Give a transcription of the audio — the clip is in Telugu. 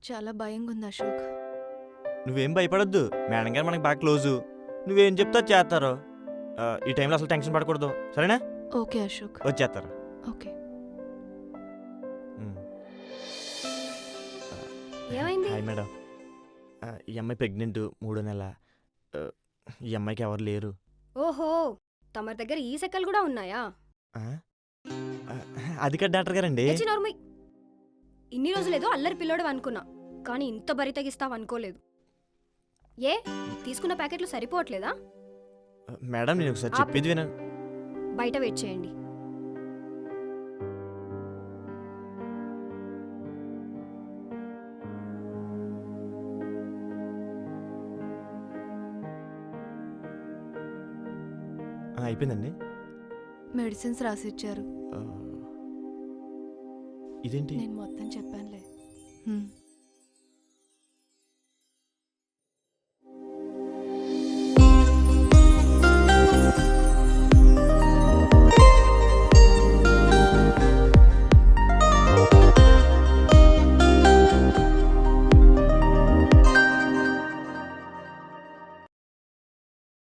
చాలా భయంగా ఉంది అశోక్. నువ్వేం భయపడొద్దు, మేడం గారు మనకి బాగా క్లోజు. నువ్వేం చెప్తా చేస్తారు. ఈ టైంలో అసలు టెన్షన్ పడకూడదు, సరేనా? ఓకే అశోక్. వచ్చేస్తారు. ఓకే. ఏమైంది? Hi madam. ఈ అమ్మాయి ప్రెగ్నెంట్, 3వ నెల. ఈ అమ్మాయికి ఎవరు లేరు. ఓహో, తమరి దగ్గర ఈ సెక్కలు కూడా ఉన్నాయా? అది కదా డాక్టర్ గారండి. తెచ్చి నోర్మై. ఇన్ని రోజులేదో అల్లరి పిల్లోడు అనుకున్నా, కానీ ఇంత బరి తగిస్తావు అనుకోలేదు. ఏ తీసుకున్న ప్యాకెట్లు సరిపోవట్లేదా? మేడం నేను ఒకసారి చెప్పేది వినండి. బయట వెయిట్ చేయండి. అయిపోయిందండి. మెడిసిన్స్ రాసిచ్చారు. ఇదేంటి? నేను మొత్తం చెప్పానులే.